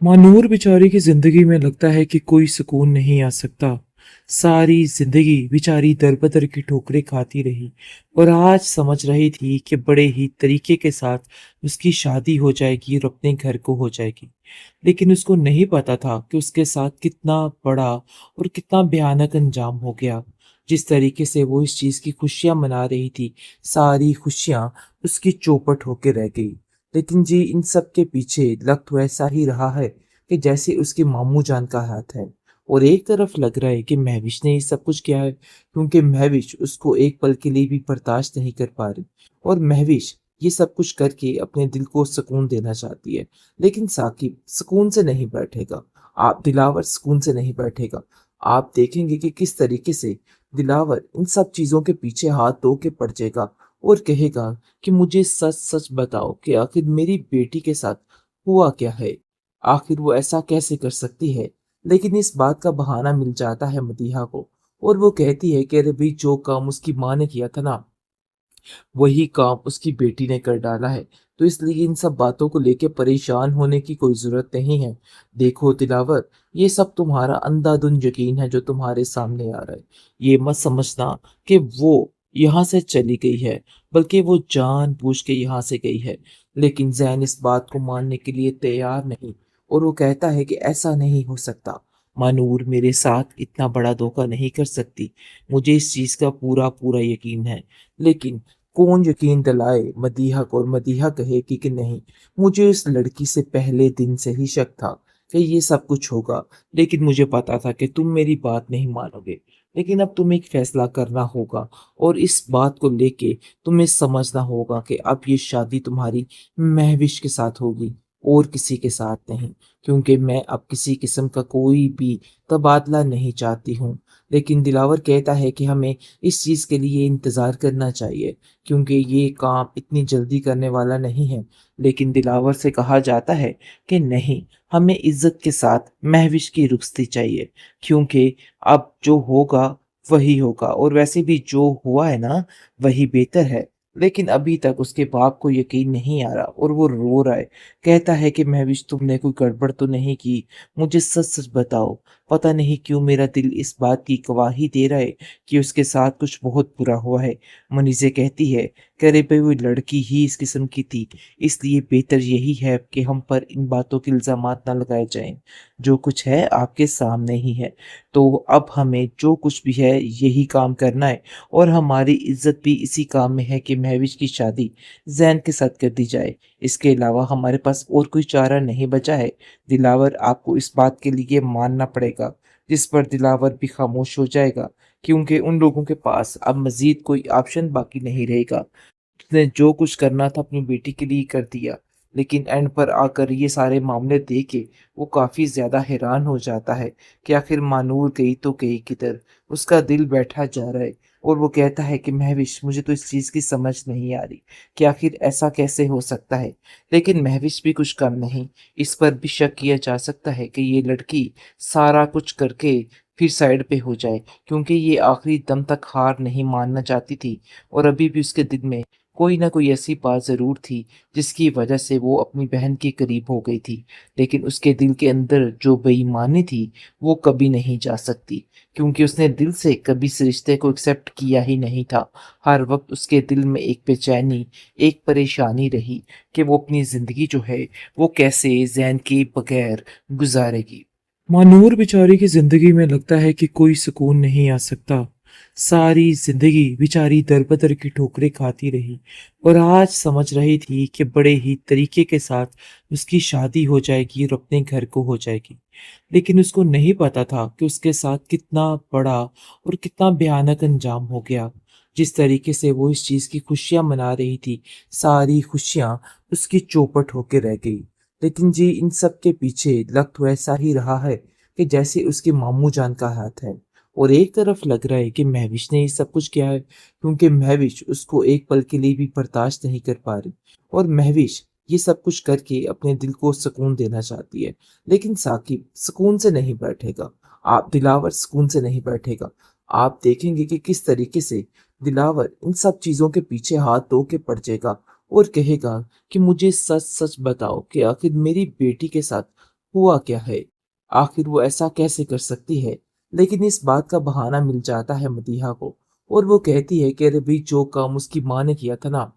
मानूर बेचारी की जिंदगी में लगता है कि कोई सुकून नहीं आ सकता। सारी जिंदगी बेचारी दर बदर की ठोकरें खाती रही और आज समझ रही थी कि बड़े ही तरीके के साथ उसकी शादी हो जाएगी और अपने घर को हो जाएगी। लेकिन उसको नहीं पता था कि उसके साथ कितना बड़ा और कितना भयानक अंजाम हो गया। जिस तरीके से वो इस चीज की खुशियां मना रही थी, सारी खुशियां उसकी चौपट होके रह गई। लेकिन जी इन सब के पीछे लग तो ऐसा ही रहा है कि जैसे उसके मामू जान का हाथ है। और एक तरफ लग रहा है कि महविश ने ये सब कुछ किया है, क्योंकि महविश उसको एक पल के लिए भी बर्दाश्त नहीं कर पा रही। और महविश ये सब कुछ करके अपने दिल को सुकून देना चाहती है। लेकिन साकिब सुकून से नहीं बैठेगा। आप दिलावर सुकून से नहीं बैठेगा। आप देखेंगे कि किस तरीके से दिलावर इन सब चीजों के पीछे हाथ धो के पड़ जाएगा और कहेगा कि मुझे सच सच बताओ कि आखिर मेरी बेटी के साथ हुआ क्या है। आखिर वो ऐसा कैसे कर सकती है। लेकिन इस बात का बहाना मिल जाता है मदीहा को और वो कहती है कि अरे भाई जो काम उसकी माँ ने किया था ना, वही काम उसकी बेटी ने कर डाला है। तो इसलिए इन सब बातों को लेके परेशान होने की कोई जरूरत नहीं है। देखो दिलावर, ये सब तुम्हारा अंधाधुंध यकीन है जो तुम्हारे सामने आ रहा है। ये मत समझना कि वो यहाँ से चली गई है, बल्कि वो जानबूझ के यहाँ से गई है। लेकिन जैन इस बात को मानने के लिए तैयार नहीं और वो कहता है कि ऐसा नहीं हो सकता। मानूर मेरे साथ इतना बड़ा धोखा नहीं कर सकती। मुझे इस चीज का पूरा पूरा यकीन है। लेकिन कौन यकीन दिलाए मदीहा को और मदीहा कहे कि नहीं, मुझे इस लड़की से पहले दिन से ही शक था कि ये सब कुछ होगा। लेकिन मुझे पता था कि तुम मेरी बात नहीं मानोगे। लेकिन अब तुम्हें एक फैसला करना होगा और इस बात को लेके तुम्हें समझना होगा कि अब ये शादी तुम्हारी महविश के साथ होगी और किसी के साथ नहीं। क्योंकि मैं अब किसी किस्म का कोई भी तबादला नहीं चाहती हूँ। लेकिन दिलावर कहता है कि हमें इस चीज के लिए इंतजार करना चाहिए, क्योंकि ये काम इतनी जल्दी करने वाला नहीं है। लेकिन दिलावर से कहा जाता है कि नहीं, हमें इज्जत के साथ महविश की रुखसती चाहिए। क्योंकि अब जो होगा वही होगा और वैसे भी जो हुआ है ना, वही बेहतर है। लेकिन अभी तक उसके बाप को यकीन नहीं आ रहा और वो रो रहा है। कहता है कि महविश तुमने कोई गड़बड़ तो नहीं की। मुझे सच सच बताओ। पता नहीं क्यों मेरा दिल इस बात की गवाही दे रहा है कि उसके साथ कुछ बहुत बुरा हुआ है। मनीषा कहती है कि अरे भाई वो लड़की ही इस किस्म की थी, इसलिए बेहतर यही है कि हम पर इन बातों के इल्जामात ना लगाए जाएं। जो कुछ है आपके सामने ही है। तो अब हमें जो कुछ भी है यही काम करना है और हमारी इज्जत भी इसी काम में है कि महविश की शादी जैन के साथ कर दी जाए। इसके अलावा हमारे पास और कोई चारा नहीं बचा है। दिलावर आपको इस बात के लिए मानना पड़ेगा। जिस पर दिलावर भी खामोश हो जाएगा, क्योंकि उन लोगों के पास अब मजीद कोई ऑप्शन बाकी नहीं रहेगा। उसने जो कुछ करना था अपनी बेटी के लिए कर दिया। लेकिन एंड पर आकर ये सारे मामले देख के वो काफी ज्यादा हैरान हो जाता है कि आखिर मानूर गई तो गई किधर। उसका दिल बैठा जा रहा है और वो कहता है कि महविश मुझे तो इस चीज की समझ नहीं आ रही कि आखिर ऐसा कैसे हो सकता है। लेकिन महविश भी कुछ कम नहीं। इस पर भी शक किया जा सकता है कि ये लड़की सारा कुछ करके फिर साइड पे हो जाए, क्योंकि ये आखिरी दम तक हार नहीं मानना चाहती थी। और अभी भी उसके दिल में कोई ना कोई ऐसी बात जरूर थी जिसकी वजह से वो अपनी बहन के करीब हो गई थी। लेकिन उसके दिल के अंदर जो बेईमानी थी वो कभी नहीं जा सकती, क्योंकि उसने दिल से कभी इस रिश्ते को एक्सेप्ट किया ही नहीं था। हर वक्त उसके दिल में एक बेचैनी, एक परेशानी रही कि वो अपनी जिंदगी जो है वो कैसे जैन के बगैर गुजारेगी। मानूर बेचारी की जिंदगी में लगता है कि कोई सुकून नहीं आ सकता। सारी जिंदगी बेचारी दर बदर की ठोकरें खाती रही और आज समझ रही थी कि बड़े ही तरीके के साथ उसकी शादी हो जाएगी और अपने घर को हो जाएगी। लेकिन उसको नहीं पता था कि उसके साथ कितना बड़ा और कितना भयानक अंजाम हो गया। जिस तरीके से वो इस चीज की खुशियां मना रही थी, सारी खुशियां उसकी चौपट होके रह गई। लेकिन जी इन सब के पीछे लग तो ऐसा ही रहा है कि जैसे उसके मामू जान का हाथ है। और एक तरफ लग रहा है कि महविश ने ये सब कुछ किया है, क्योंकि महविश उसको एक पल के लिए भी बर्दाश्त नहीं कर पा रही। और महविश ये सब कुछ करके अपने दिल को सुकून देना चाहती है। लेकिन साकिब सुकून से नहीं बैठेगा। आप दिलावर सुकून से नहीं बैठेगा। आप देखेंगे कि किस तरीके से दिलावर इन सब चीजों के पीछे हाथ धो के पड़ जाएगा और कहेगा कि मुझे सच सच बताओ कि आखिर मेरी बेटी के साथ हुआ क्या है? आखिर वो ऐसा कैसे कर सकती है? लेकिन इस बात का बहाना मिल जाता है मदीहा को और वो कहती है कि अरे भाई जो काम उसकी माँ ने किया था ना,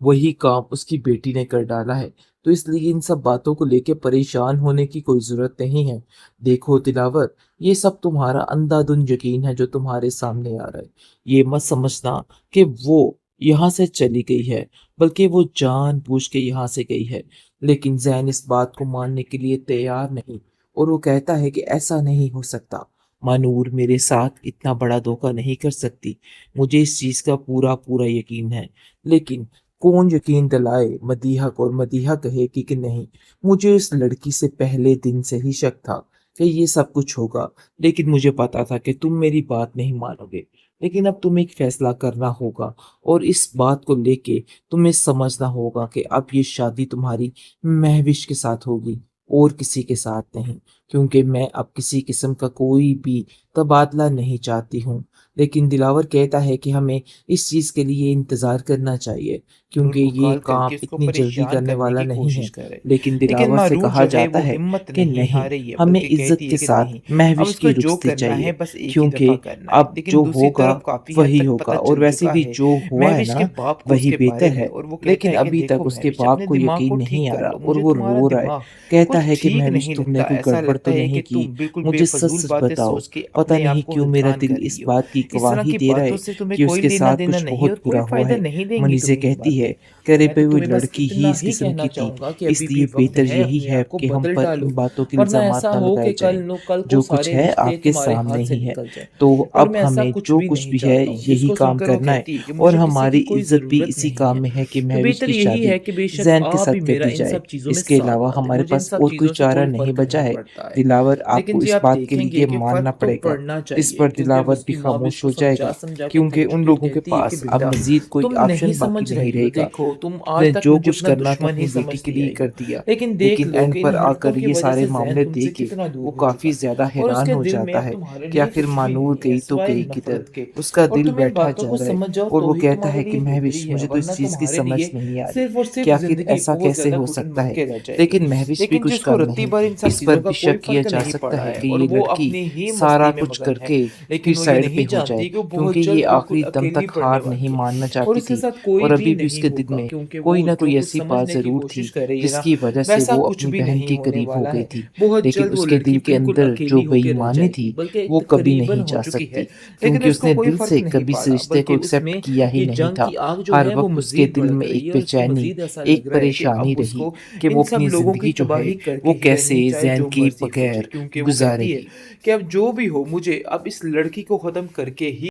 वही काम उसकी बेटी ने कर डाला है। तो इसलिए इन सब बातों को लेके परेशान होने की कोई ज़रूरत नहीं है। देखो दिलावर, ये सब तुम्हारा अंधाधुंध यकीन है जो तुम्हारे सामने आ रहा है। ये मत समझना कि वो यहाँ से चली गई है, बल्कि वो जानबूझ के यहाँ से गई है। लेकिन ज़ैन इस बात को मानने के लिए तैयार नहीं और वो कहता है कि ऐसा नहीं हो सकता। मानूर मेरे साथ इतना बड़ा धोखा नहीं कर सकती। मुझे इस चीज़ का पूरा पूरा यकीन है। लेकिन कौन यकीन दिलाए मदीहा को और मदीहा कहे कि नहीं, मुझे उस लड़की से पहले दिन से ही शक था कि ये सब कुछ होगा। लेकिन मुझे पता था कि तुम मेरी बात नहीं मानोगे। लेकिन अब तुम्हें एक फैसला करना होगा और इस बात को लेके तुम्हें समझना होगा कि अब ये शादी तुम्हारी महविश के साथ होगी और किसी के साथ नहीं, क्योंकि मैं अब किसी किस्म का कोई भी तबादला नहीं चाहती हूँ। लेकिन दिलावर कहता है कि हमें इस चीज़ के लिए इंतज़ार करना चाहिए, क्योंकि को ये कॉल काम करके उसको इतनी जल्दी परेशान करने करने वाला की नहीं कोशिश है। कर रहे हैं। लेकिन लेकिन दिलावर से मारूफ कहा जो है जाता वो है हिम्मत कि नहीं नहीं, हार रही है, हमें बल्कि इज्जत कहती है के कि साथ नहीं, अब महविश उसको की जो रुखसती करना है चाहिए, बस एक ही दफ़ा क्योंकि करना है। अब लेकिन जो दूसरी होगा तरफ काफ़ी हद वही तक होगा पता और चल वैसे चुका भी है जो हुआ है महविश के ना, बाप को वही उसके बेहतर बारे में, है। और वो कहता लेकिन है कि अभी तक देखो उसके महविश बाप अपने को दिमाग यकीन को नहीं ठीक आ कर रहा लो, और मुझे वो तुम्हारा रो रहा है। दिमाग कहता कुछ है कि ठीक महविश नहीं तुमने लगता। कोई ऐसा गड़बड़ लगता तो है नहीं कि की? तुम बिल्कुल मुझे सच बेफजूल सच बातें बताओ। सोच के पता अपने नहीं आप को क्यों मेरा हलकान दिल कर रही इस हो। बात की इस तरह गवाही की दे रहा बातों है से तुम्हें कि कोई उसके लेना साथ देना कुछ नहीं है बहुत और बुरा कोई हुआ फ़ायदा है। नहीं देंगी मनीज़ा तुम्हें ये कहती बातें। है कि अरे मैं तो भाई वो तुम्हें बस लड़की ही इतना इस ही किस्म कहना की थी, चाहूँगा कि अभी भी इसलिए वक़्त बेहतर है, यही अपने है आप को कि हम बदल पर इन डालो, बातों के वरना इल्ज़ामात ऐसा ना हो लगाए कि जाएँ, कल को जो कुछ सारे है रिश्ते आपके तुम्हारे हाथ सामने से ही है। निकल जाएँ। तो और अब मैं ऐसा हमें कुछ जो भी कुछ नहीं भी है चाहता हूँ। यही इसको काम सुनकर वो करना है कहती है कि और मुझे किसी की हमारी कोई इज़्ज़त भी ज़रूरत इसी नहीं काम है। में है कि तो महविश बेहतर की यही शादी है कि बेशक ज़ैन के आप साथ ही कर मेरा दी इन जाए। सब चीज़ों में इसके साथ अलावा ना दें, हमारे मुझे इन पास सब और कोई चीज़ों से चारा कोई नहीं फ़र्क बचा नहीं है। पड़ता है। दिलावर लेकिन आपको जी इस आप बात के देखेंगे लिए कि मानना फ़र्क तो पड़ेगा। पड़ना इस चाहिए, पर क्योंकि अब दिलावर भी उसकी माँ भी खामोश उसको हो जाएगा, समझा-समझा के क्योंकि थक उन चुकी है और लोगों के कहती है कि पास अब बेटा मज़ीद कोई तुम नहीं ऑप्शन बाकी समझ नहीं रही हो, रहेगा। देखो तुम आज उसने तक जो मुझे कुछ अपना करना था दुश्मन अपनी ही बेटी के समझती लिए आई कर हो। दिया। लेकिन देख लेकिन लो एंड कि इन पर हरकतों आकर की ये वज़ह सारे से ज़ैन मामले तुमसे देखे कितना दूर वो हो काफ़ी चुका है ज़्यादा और हैरान उसके हो दिल में जाता अब है तुम्हारे कि लिए आखिर कुछ भी मानूर नहीं है गई तो सिवाय गई किधर। नफ़रत के। उसका और दिल तुम इन बैठा बातों जा को रहा है समझ जाओ और तो वो ही कहता तुम्हारे है कि लिए बेहतरी महविश है, मुझे तो वरना इस चीज़ की तुम्हारे समझ लिए नहीं आ रही सिर्फ़ और कि सिर्फ़ आखिर ज़िंदगी ऐसा बहुत कैसे ज़्यादा हो घुटन सकता बन है। के रह जाएगी। लेकिन महविश भी लेकिन कुछ जिसको कम रत्ती नहीं। भर इन सब इस पर चीज़ों का भी कोई शक किया फ़र्क जा नहीं सकता पड़ा है है कि और ये वो लड़की अपनी ही सारा मस्ती में कुछ मगन है, करके फिर लेकिन वो ये साइड पे नहीं हो जाए, जानती कि वो क्योंकि बहुत ये जल्द बिल्कुल आखिरी दम अकेली तक पड़ने हार नहीं वाली है मानना और चाहती उसके थी साथ कोई और भी अभी भी नहीं उसके दिल होगा, में क्योंकि कोई वो ना जो कोई कुछ ऐसी बात समझने की ज़रूर कोशिश थी कर रही है ना, जिसकी वजह से वैसा वो कुछ अपनी भी बहन नहीं के होने करीब हो वाला गई है। थी। बहुत लेकिन जल्द वो उसके लड़की दिल के बिल्कुल अंदर जो अकेली होके रह बेईमानी थी जाएगी, बल्कि वो कभी तकरीबन नहीं हो जा चुकी है। सकती, लेकिन क्योंकि उसको उसने कोई दिल फ़र्क से नहीं कभी इस पड़ा, रिश्ते को बल्कि एक्सेप्ट उसमें किया ही ये नहीं जंग था। की आग जो हर है वो वक्त उसके मज़ीद दिल भड़क में रही एक है और उसको बेचैनी, मज़ीद ऐसा लग एक रहा है कि परेशानी अब रही उसको कि इन वो सब अपनी लोगों की ज़िंदगी जो है तबाही करके वो ही रहनी कैसे है, चाहे ज़ैन जो के मर्ज़ी हो जाए। बगैर क्योंकि वो कहती है गुज़ारेगी। कि अब जो भी हो मुझे अब इस लड़की को ख़त्म करके ही